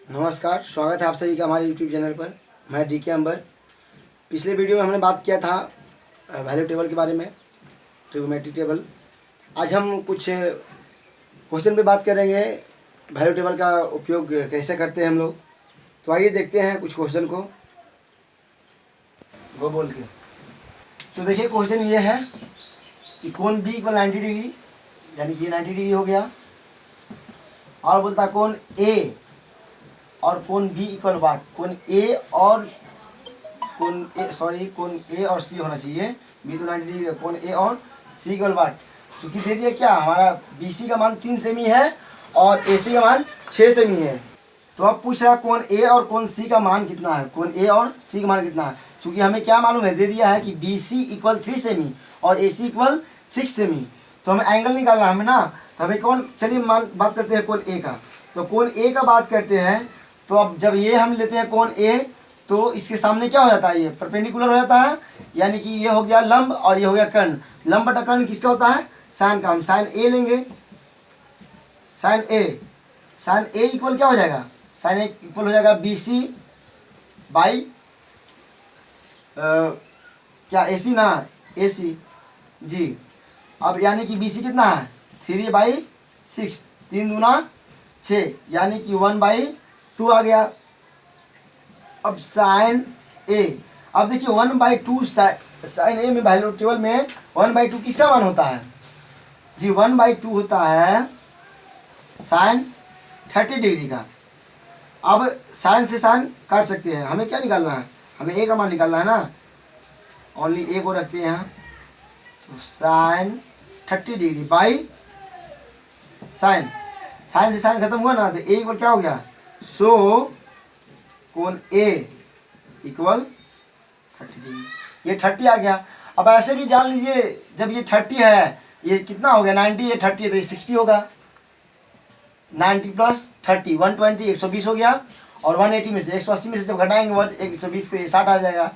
नमस्कार, स्वागत है आप सभी का हमारे यूट्यूब चैनल पर। मैं डी के अंबर। पिछले वीडियो में हमने बात किया था वैल्यू टेबल के बारे में, ट्रिगोनोमेट्रिक टेबल। आज हम कुछ क्वेश्चन पे बात करेंगे, वैल्यू टेबल का उपयोग कैसे करते हैं हम लोग। तो आइए देखते हैं कुछ क्वेश्चन को वो बोल के। तो देखिए क्वेश्चन ये है कि कोण बी इक्वल 90 डिग्री, यानी कि 90 डिग्री हो गया। और बोलता है कोण ए और कोण बी इक्वल वाट। कोण ए और कोण ए और सी होना चाहिए। बी तो 90 डिग्री है, कोण ए और सी इक्वल वाट। चूँकि दे दिया क्या, हमारा बी सी का मान 3 सेमी है और ए सी का मान 6 सेमी है। तो अब पूछ रहा कोण ए और कोण सी का मान कितना है। कोण ए और सी का मान कितना है, चूँकि हमें क्या मालूम है, दे दिया है कि बी सी इक्वल 3 सेमी और ए सी इक्वल 6 सेमी। तो हमें एंगल निकालना है हमें ना। तो हमें कौन, चलिए बात करते हैं कोण ए का। तो कोण ए का बात करते हैं। तो अब जब ये हम लेते हैं कोण ए, तो इसके सामने क्या हो जाता है, ये परपेंडिकुलर हो जाता है, यानी कि ये हो गया लंब और ये हो गया कर्ण। लंब बटा कर्ण किसका होता है, साइन का। हम साइन ए लेंगे, साइन ए इक्वल क्या हो जाएगा, साइन ए इक्वल हो जाएगा बी सी बाई क्या ए सी ना, ए सी जी। अब यानी कि बी सी कितना है 3/6, 3 दूना 6, यानी कि 1/2 आ गया। अब साइन ए, अब देखिए 1/2 साइन ए में वैल्यू टेबल में 1/2 किसका मान होता है जी, 1/2 होता है साइन 30 डिग्री का। अब साइन से साइन काट सकते हैं, हमें क्या निकालना है, हमें ए का मान निकालना है ना। ओनली ए को रखते हैं यहाँ। तो sine 30 degree by sine, sine से साइन खत्म हुआ ना, तो ए इक्वल क्या हो गया, सो कोण ए इक्वल 30 डिग्री। ये 30 आ गया। अब ऐसे भी जान लीजिए, जब ये 30 है, ये कितना हो गया 90, ये 30 है तो ये 60 होगा। 90 प्लस 30 120, 120 हो गया। और 180 में से 180 में से जब घटाएंगे 120 को, ये 60 आ जाएगा।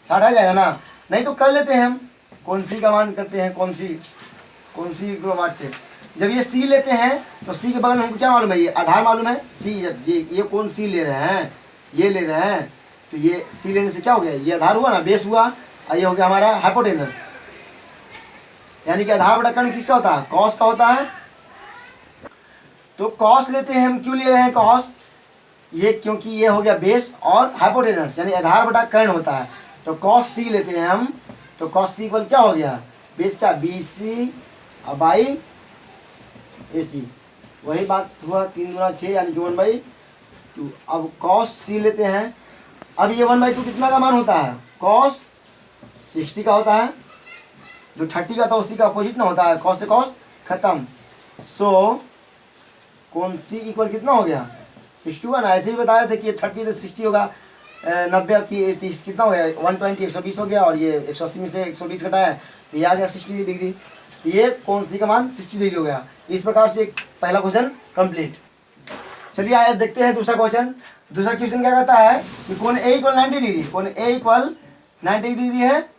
60 आ जाएगा ना। नहीं तो कर लेते हैं हम, कौन सी का मान करते हैं, कौन सी वाट से। जब ये सी लेते हैं तो सी के बगल में हमको क्या मालूम है, ये आधार मालूम है सी। जब ये कौन सी ले रहे हैं, ये ले रहे हैं, तो ये सी लेने से क्या हो गया, ये आधार हुआ ना, बेस हुआ, और ये हो गया हमारा हाइपोटेनस। यानी कि आधार बटा कर्ण किसका होता है, कॉस का होता है। तो कॉस लेते हैं हम, क्यों ले रहे हैं कॉस, ये क्योंकि ये हो गया बेस और हाइपोटेनस, यानी आधार बटा कर्ण होता है। तो कॉस सी लेते हैं हम। तो कॉस सी इक्वल क्या हो गया, बेस का बी सी बाई ए सी। वही बात हुआ, 3 दूना 6, यानी कि 1/2। अब कॉस सी लेते हैं। अब ये 1/2 कितना का मान होता है, कॉस 60 का होता है। जो 30 का था उसी का अपोजिट ना होता है, कॉस से कॉस खत्म। सो कोण सी इक्वल कितना हो गया 60 हुआ ना। ऐसे ही बताया था कि ये 30 से 60 होगा, 90 30 कितना हो गया 120, 120 हो गया। और ये 180 में से 120 घटाया तो ये आ गया 60 डिग्री। ये कौन सी का मान 60 डिग्री हो गया। इस प्रकार से पहला क्वेश्चन कंप्लीट। चलिए आइए देखते हैं दूसरा क्वेश्चन। दूसरा क्वेश्चन क्या कहता है कि कोण ए इक्वल 90 डिग्री, कोण ए इक्वल 90 डिग्री है।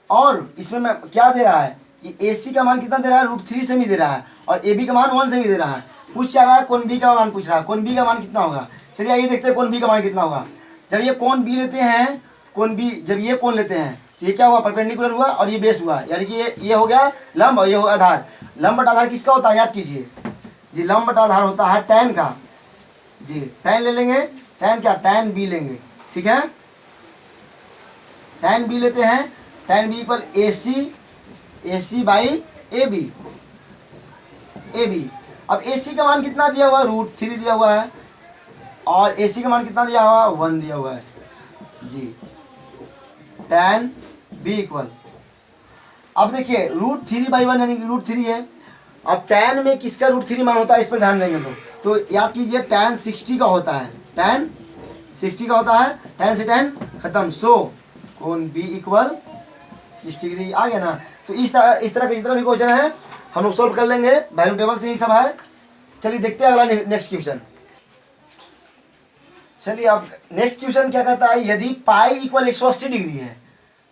और इसमें मैं क्या दे रहा है कि ए सी का मान कितना दे रहा है, √3 सेमी दे रहा है, और ए बी का मान 1 सेमी दे रहा है। पूछ क्या रहा है, कोण बी का मान पूछ रहा है। कोण बी का मान कितना होगा, चलिए आइए देखते हैं कोण बी का मान कितना होगा। जब ये कोण बी लेते हैं, कोण बी जब ये कोण लेते हैं, ये क्या हुआ, परपेंडिकुलर हुआ और ये बेस हुआ, यानी कि ये हो गया लंब और ये हो आधार। लंब बटा आधार किसका होता है, याद कीजिए जी, लंब बटा आधार होता है tan का जी। tan ले लेंगे, tan क्या, tan b लेंगे, ठीक है। tan b लेते हैं, tan b equal A C by A B. अब ए सी का मान कितना दिया हुआ है, √3 दिया हुआ है, और ए सी का मान कितना दिया हुआ है, 1 दिया हुआ है जी। tan b इक्वल, अब देखिए √3/1 यानी कि √3 है। अब tan में किसका √3 मान होता है, इस पर ध्यान देंगे लोग। तो याद कीजिए tan 60 का होता है, tan 60 का होता है, tan से tan खत्म। सो कोण b इक्वल 60 डिग्री आ गया ना। तो इस तरह का जितना भी क्वेश्चन है हम लोग सोल्व कर लेंगे, वैल्यू टेबल से ही सब है। चलिए देखते हैं अगला नेक्स्ट क्वेश्चन। चलिए अब नेक्स्ट क्वेश्चन क्या कहता है, यदि पाई इक्वल 180 डिग्री है,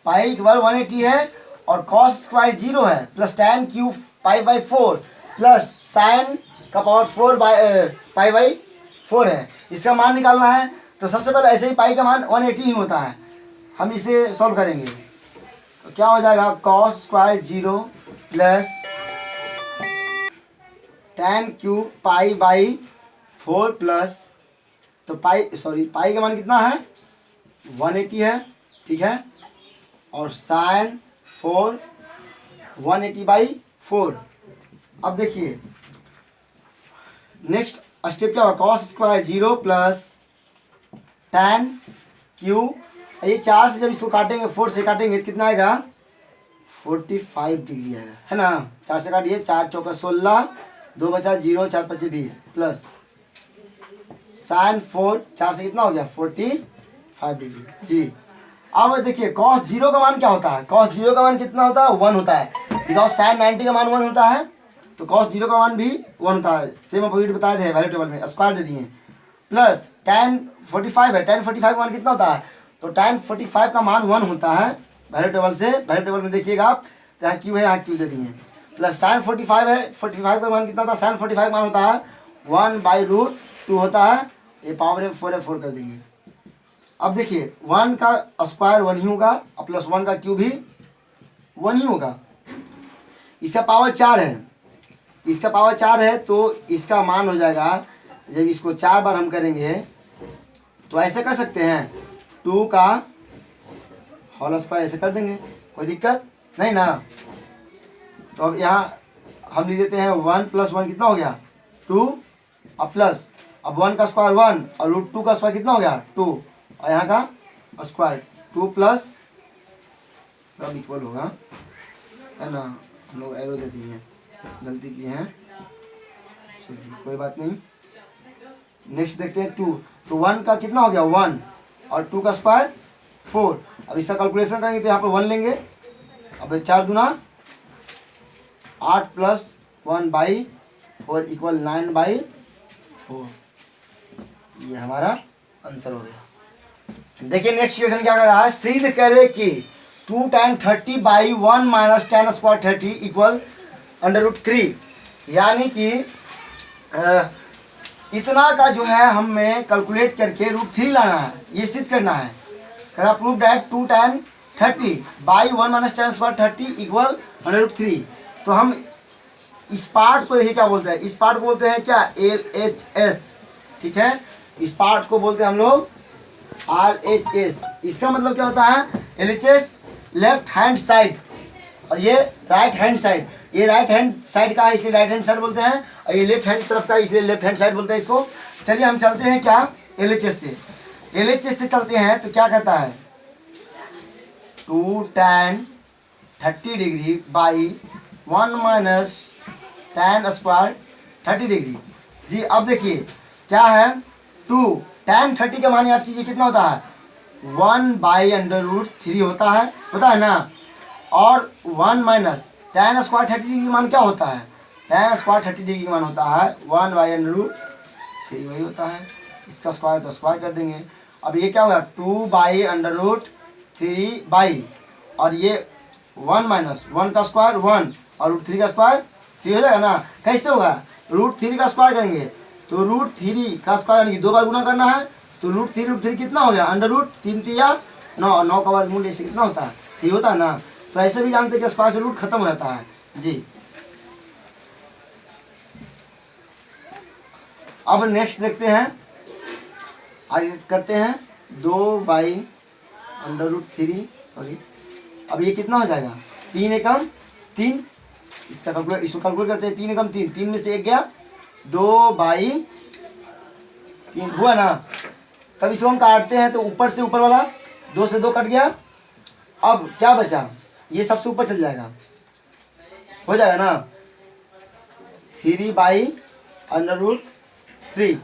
पाई इक्वल 180 है, और कॉस स्क्वायर 0 है, प्लस tan क्यूब पाई/4 प्लस साइन का पावर 4 पाई/4 4 है। इसका मान निकालना है तो सबसे पहले ऐसे ही पाई का मान 180 ही होता है। हम इसे सॉल्व करेंगे तो क्या हो जाएगा, cos square 0 plus tan cube pi by 4 plus, तो पाई का मान कितना है 180 है, ठीक है, और साइन 4 180 बाई 4। अब देखिए नेक्स्ट स्टेप क्या होगा, cos square 0 plus tan cube, ये 4 से जब इसको काटेंगे 4 से काटेंगे तो कितना आएगा 45 डिग्री आएगा, है ना। 4 से काटिए, 4 चौका 16, 2 बचा 0, 4 पचे 20 प्लस साइन 4 4 से कितना हो गया 45 डिग्री जी। अब देखिए कॉस 0 का मान क्या होता है, कॉस 0 का मान कितना होता है 1 होता है, बिकॉज साइन 90 का मान 1 होता है, तो कॉस 0 का मान भी 1 होता है। सेम अपोजिट बताए थे वैल्यू टेबल में, स्क्वायर दे दिए। प्लस tan 45 है, tan 45 का मान कितना होता है, तो tan 45 का मान 1 होता है वैल्यू टेबल से। वैल्यू टेबल में देखिएगा आप, तो यहाँ क्यू है, यहाँ क्यू दे दिए। प्लस साइन 45 है, 45 का मान कितना होता है, साइन 45 का मान होता है 1/√2 होता है, ये पावर में 4 है 4 कर देंगे। अब देखिए 1 का स्क्वायर 1 ही होगा और प्लस 1 का क्यूब भी 1 ही होगा। इसका पावर 4 है, इसका पावर 4 है, तो इसका मान हो जाएगा, जब इसको 4 बार हम करेंगे तो ऐसे कर सकते हैं 2 का होल स्क्वायर ऐसे कर देंगे, कोई दिक्कत नहीं ना। तो अब यहाँ हम लिख देते हैं 1 + 1 कितना हो गया 2 और प्लस, अब 1 का स्क्वायर 1 और √2 का स्क्वायर कितना हो गया 2, और यहाँ का स्क्वायर 2 प्लस, सब इक्वल होगा, है ना। हम लोग एरो दे दिए हैं, गलती की है, चलिए कोई बात नहीं। नेक्स्ट देखते हैं 2, तो 1 का कितना हो गया 1 और 2 का स्क्वायर 4। अब इसका कैलकुलेशन करेंगे तो यहाँ पर 1 लेंगे, अब 4 दूना 8 + 1/4 = 9/4, ये हमारा आंसर हो गया। देखिए नेक्स्ट क्वेश्चन क्या कर रहा है, सिद्ध करे कि 2 tan 30/1 - tan स्क्वायर 30 = √3, यानी कि इतना का जो है हमें कैलकुलेट करके √3 लाना है, ये सिद्ध करना है। करा prove that 2 tan 30/1 - tan square 30 = √3। तो हम इस पार्ट को देखिए क्या बोलते हैं, इस पार्ट को बोलते हैं क्या LHS, ठीक है, इस पार्ट को बोलते हैं हम लोग RHS। इसका मतलब क्या होता है, LHS लेफ्ट हैंड साइड और ये राइट हैंड साइड, ये राइट हैंड साइड का है इसलिए राइट हैंड साइड बोलते हैं, और ये लेफ्ट हैंड तरफ का इसलिए लेफ्ट हैंड साइड बोलते हैं इसको। चलिए हम चलते हैं क्या LHS से, LHS से चलते हैं तो क्या कहता है 2 tan 30°/1 - tan स्क्वायर 30° जी। अब देखिए क्या है 2 tan 30 का मान याद कीजिए कितना होता है 1/√3 होता है ना, और 1 - tan स्क्वायर 30° का मान क्या होता है, tan स्क्वायर 30° का मान होता है 1/√3 वही होता है, इसका स्क्वायर तो स्क्वायर कर देंगे। अब ये क्या होगा 2/√3 और ये 1 - 1 का स्क्वायर 1 और √3 का स्क्वायर 3 हो जाएगा ना। कैसे होगा, √3 का स्क्वायर करेंगे तो √3 का स्क्वायर यानी कि 2 बार गुना करना है, तो √3 कितना हो गया √3 या 9, 9 का वर्गमूल ऐसे कितना होता है 3 होता है ना। तो ऐसे भी जानते हैं कि स्क्वायर से रूट खत्म हो जाता है जी। अब नेक्स्ट देखते हैं, आगे करते हैं 2/√3, सॉरी, अब ये कितना हो जाएगा 3 एकम 3, इसको कैलकुलेट करते हैं 3 एकम 3, 3 में से 1 गया 2/3 हुआ ना। तब इसको हम काटते हैं तो ऊपर से ऊपर वाला 2 से 2 कट गया, अब क्या बचा, ये सबसे ऊपर चल जाएगा, हो जाएगा ना 3/√3,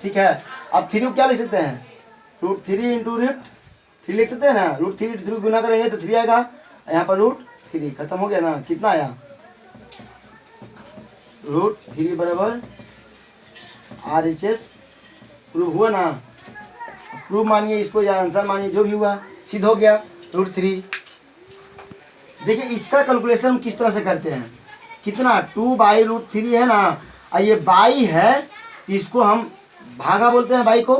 ठीक है। अब 3 को क्या लिख सकते हैं √3 × √3 लिख सकते हैं ना, √3 गुना करेंगे तो 3 आएगा, यहाँ पर √3 खत्म हो गया ना, कितना आया √3 बराबर RHS, प्रूव हुआ ना, प्रूव मानिए इसको या आंसर मानिए, जो भी हुआ सिद्ध हो गया √3। देखिए इसका कैलकुलेशन हम किस तरह से करते हैं, कितना 2/√3 है ना, और ये बाई है, इसको हम भागा बोलते हैं बाई को,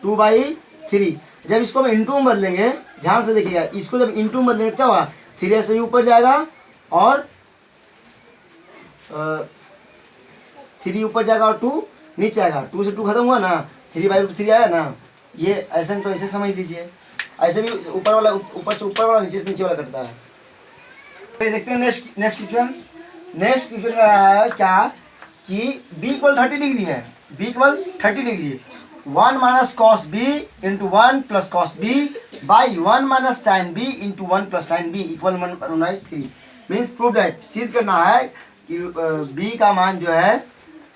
2/3। जब इसको हम इंटू में बदलेंगे, ध्यान से देखिएगा, इसको जब इंटू में बदलेंगे क्या होगा, 3 ऐसे ही ऊपर जाएगा और 3 ऊपर जाएगा और 2 नीचे आएगा। 2 से 2 खत्म हुआ ना, 3/3 आया ना। ये ऐसे तो ऐसे समझ लीजिए, ऐसे भी ऊपर वाला ऊपर से ऊपर वाला, नीचे से नीचे वाला कटता है। तो देखते हैं नेक्स्ट क्वेश्चन का रहा है क्या कि b इक्वल 30 डिग्री है, b equal 30 degree, 1 minus cos b into 1 plus cos b by 1 minus sine b into 1 plus sine b equal 1/3। Means prove that, सिद्ध करना है कि b का मान जो है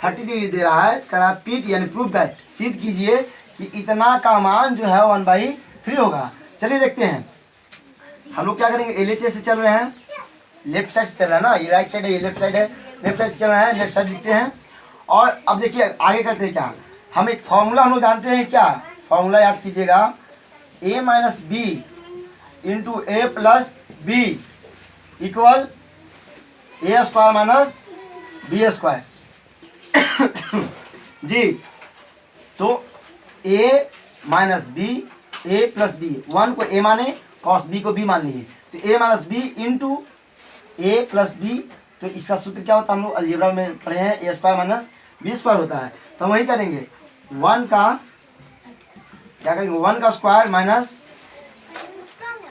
30 डिग्री दे रहा है, करना पीट यानी प्रूव दैट, सिद्ध कीजिए कि इतना का मान जो है 1/3 होगा। चलिए देखते हैं, हम लोग क्या करेंगे, LHS से चल रहे हैं, लेफ्ट साइड से चल रहा है ना, ये राइट साइड है, ये लेफ्ट साइड है, लेफ्ट साइड से चल रहा है, लेफ्ट साइड लिखते हैं। और अब देखिए आगे करते हैं क्या, हम एक फॉर्मूला हम लोग जानते हैं, क्या फॉर्मूला याद कीजिएगा, a minus B into A plus b equal a square minus b square. जी, तो a minus b, a plus b, 1 को a माने, कॉस b को b मान लीजिए, तो a minus B into A plus B. तो इसका सूत्र क्या होता है, हम लोग अलजेब्रा में पढ़े हैं, ए स्क्वायर माइनस बी स्क्वायर होता है। तो हम वही करेंगे, 1 का क्या करेंगे, 1 का square minus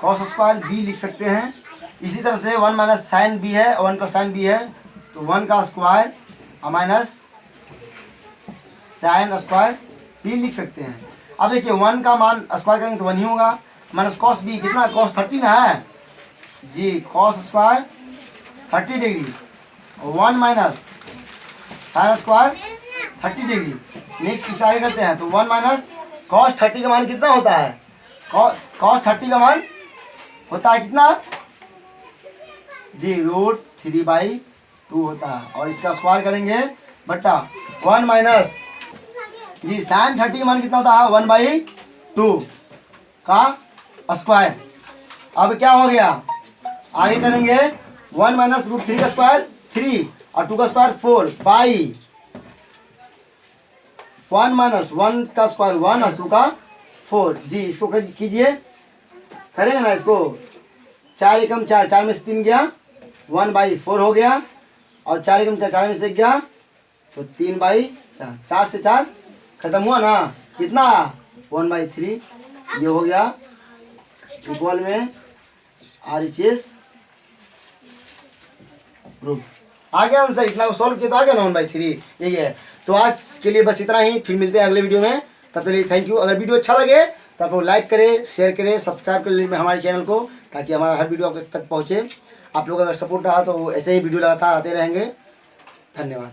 cos square B लिख सकते हैं। इसी तरह से 1 माइनस साइन बी है, 1 प्लस साइन बी है, तो 1 का square minus sine square B लिख सकते हैं। अब देखिए 1 का मान स्क्वायर करेंगे तो 1 ही होगा, माइनस कॉस बी कितना, कॉस 30 ना है जी, cos square 30 degree, 1 minus sine square 30 degree. Next इसे आगे करते हैं, तो 1 माइनस कॉस 30 का मान कितना होता है, कॉस 30 का मान होता है कितना जी, √3/2 होता है। और इसका स्क्वायर करेंगे बट्टा 1 माइनस जी साइन 30 का मान कितना होता है, 1/2 का स्क्वायर। अब क्या हो गया, आगे करेंगे 1 माइनस √3 का स्क्वायर 3 और 2 का स्क्वायर 4 बाई 1 माइनस 1 का स्क्वायर 1 और 2 का 4 जी। इसको कीजिए, करेंगे ना इसको, 4 एकम 4, 4 में से 3 गया, 1/4 हो गया, और 4 एकम 4, 4 में से 1 गया, तो 3/4, 4 से 4 खत्म हुआ ना, कितना 1/3 ये हो गया, इक्वल में RHS प्रूफ आ गया आंसर। इतना सॉल्व किया तो आ गया ना 1/3, यही है। तो आज के लिए बस इतना ही, फिर मिलते हैं अगले वीडियो में, तब तक के लिए थैंक यू। अगर वीडियो अच्छा लगे तो आप लोग लाइक करें, शेयर करें, सब्सक्राइब कर लीजिए हमारे चैनल को, ताकि हमारा हर वीडियो आप तक पहुँचे। आप लोग अगर सपोर्ट रहा तो ऐसे ही वीडियो लगातार आते रहेंगे। धन्यवाद।